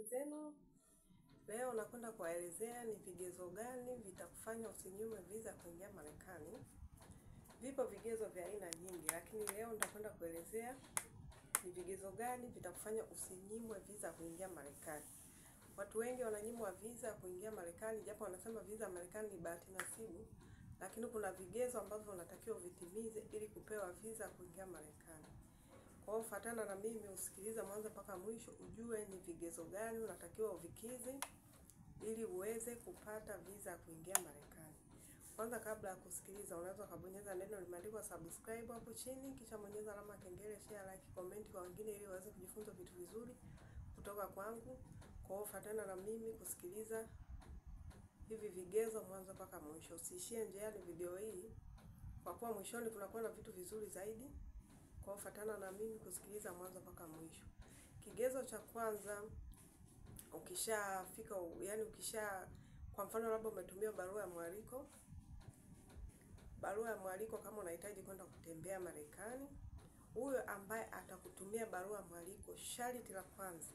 habari zenu. Leo nakwenda kuwaelezea ni vigezo gani vitakufanya usinyimwe visa kuingia Marekani. Vipo vigezo vya aina nyingi, lakini leo nitakwenda kuelezea ni vigezo gani vitakufanya usinyimwe visa kuingia Marekani. Watu wengi wananyimwa visa kuingia Marekani, japo wanasema visa Marekani ni bahati nasibu, lakini kuna vigezo ambavyo unatakiwa vitimize ili kupewa visa kuingia Marekani. Kwa hiyo fuatana na mimi, usikilize mwanzo mpaka mwisho ujue ni vigezo gani unatakiwa uvikizi ili uweze kupata visa kuingia Marekani. Kwanza kabla ya kusikiliza, unaweza kubonyeza neno limeandikwa subscribe hapo chini, kisha bonyeza alama kengele, share, like, comment kwa wengine ili waweze kujifunza vitu vizuri kutoka kwangu. Kwa hiyo fuatana na mimi kusikiliza hivi vigezo mwanzo mpaka mwisho. Usiishie njiani video hii, kwa kuwa mwishoni kunakuwa na vitu vizuri zaidi. Kwa fuatana na mimi kusikiliza mwanzo mpaka mwisho. Kigezo cha kwanza, ukishafika, kwa mfano labda umetumia barua ya mwaliko. Barua ya mwaliko kama unahitaji kwenda kutembea Marekani, huyo ambaye atakutumia barua ya mwaliko, sharti la kwanza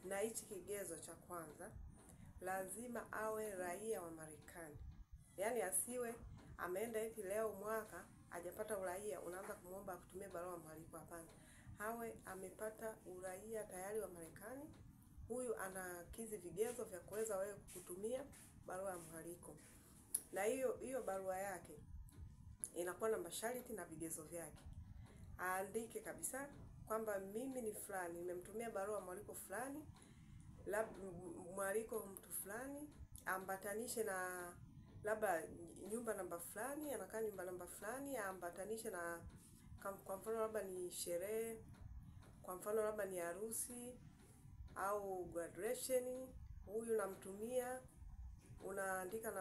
na hichi kigezo cha kwanza, lazima awe raia wa Marekani. Yaani asiwe ameenda eti leo mwaka hajapata uraia unaanza kumuomba akutumie barua ya mwaliko, hapana. Awe amepata uraia tayari wa Marekani. Huyu anakizi vigezo vya kuweza wewe kukutumia barua ya mwaliko. Na hiyo barua yake inakuwa na masharti na vigezo vyake. Aandike kabisa kwamba mimi ni fulani, nimemtumia barua ya mwaliko fulani, labda mwaliko mtu fulani, ambatanishe na labda nyumba namba fulani, anakaa nyumba namba fulani, ambatanishe na kwa mfano labda ni sherehe, kwa mfano labda ni harusi au graduation. Huyu namtumia, unaandika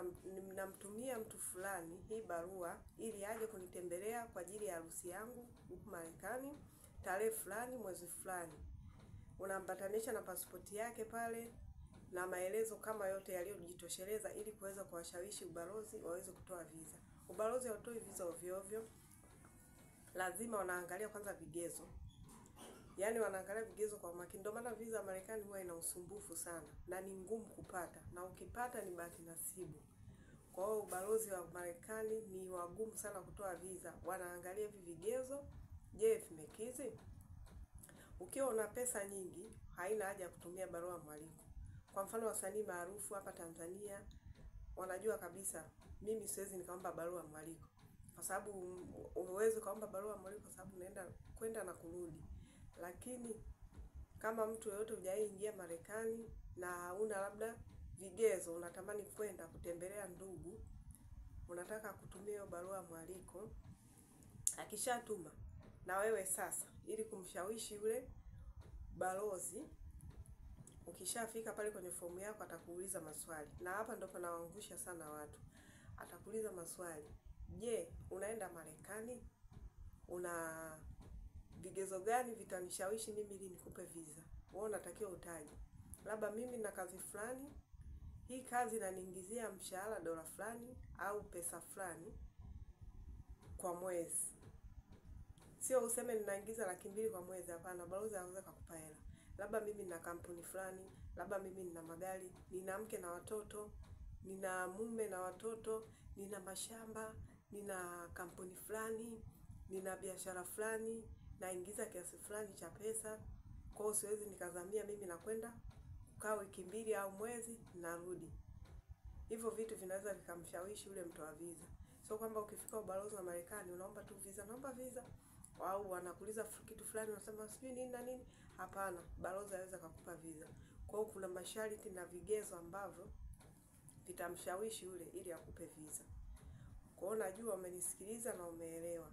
namtumia mtu fulani hii barua ili aje kunitembelea kwa ajili ya harusi yangu huko Marekani tarehe fulani mwezi fulani. Unaambatanisha na pasipoti yake pale na maelezo kama yote yaliyojitosheleza ili kuweza kuwashawishi ubalozi waweze kutoa visa. Ubalozi hautoi visa ovyo ovyo. Lazima wanaangalia kwanza vigezo. Yaani wanaangalia vigezo kwa makini. Ndio maana visa Marekani huwa ina usumbufu sana na ni ngumu kupata, na ukipata ni bahati nasibu. Kwa hiyo ubalozi wa Marekani ni wagumu sana kutoa visa. Wanaangalia hivi vigezo, je, vimekizi? Ukiwa una pesa nyingi, haina haja ya kutumia barua ya mwaliko. Kwa mfano wasanii maarufu hapa Tanzania wanajua kabisa mimi siwezi nikaomba barua ya mwaliko. Kwa sababu unaweza kaomba barua ya mwaliko kwa sababu unaenda kwenda na kurudi. Lakini kama mtu yeyote hujaingia Marekani na una labda vigezo, unatamani kwenda kutembelea ndugu, unataka kutumia hiyo barua ya mwaliko, akishatuma na wewe sasa ili kumshawishi yule balozi, ukishafika pale kwenye fomu yako atakuuliza maswali. Na hapa ndipo nawaangusha sana watu. Atakuuliza maswali. Je, unaenda Marekani? Una vigezo gani vitanishawishi mimi ili nikupe visa? Wewe unatakiwa utaje. Labda mimi na kazi fulani, hii kazi inaniingizia mshahara dola fulani au pesa fulani kwa mwezi. Sio useme ninaingiza 200,000 kwa mwezi, hapana, balozi anaweza kukupa hela. Labda mimi nina kampuni fulani, labda mimi nina magari, nina mke na watoto, nina mume na watoto, nina mashamba, nina kampuni fulani, nina biashara fulani, naingiza kiasi fulani cha pesa. Kwa hiyo siwezi nikazamia mimi nakwenda kukaa wiki 2 au mwezi narudi. Hivyo vitu vinaweza vikamshawishi yule mtoa visa. Sio kwamba ukifika ubalozi wa Marekani unaomba tu visa, naomba visa, au wanakuuliza kitu fulani unasema sijui nini na nini. Hapana, balozi anaweza kukupa visa. Kwa hiyo kuna masharti na vigezo ambavyo vitamshawishi yule ili akupe visa. Kwa hiyo najua umenisikiliza na umeelewa.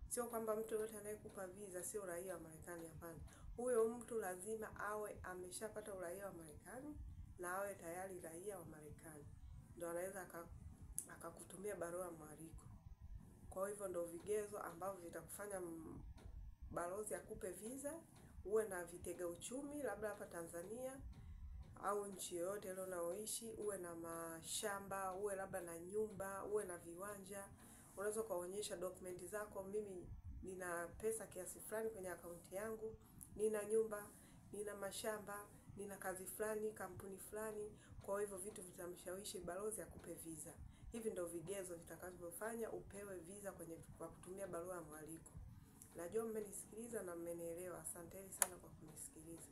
Sio kwamba mtu yote anayekupa visa sio raia wa Marekani, hapana. Huyo mtu lazima awe ameshapata uraia wa Marekani na awe tayari raia wa Marekani. Ndio anaweza akakutumia barua ya mwaliko. Kwa hivyo ndio vigezo ambavyo vitakufanya balozi akupe visa. Uwe na vitega uchumi labda hapa Tanzania au nchi yoyote ile unaoishi, uwe na mashamba, uwe labda na nyumba, uwe na viwanja. Unaweza kuonyesha dokumenti zako, mimi nina pesa kiasi fulani kwenye akaunti yangu, nina nyumba, nina mashamba, nina kazi fulani kampuni fulani, kwa hivyo vitu vitamshawishi balozi akupe visa. Hivi ndio vigezo vitakavyofanya upewe visa kwa kutumia barua ya mwaliko. Najua mmenisikiliza na mmenielewa. Asanteni sana kwa kunisikiliza.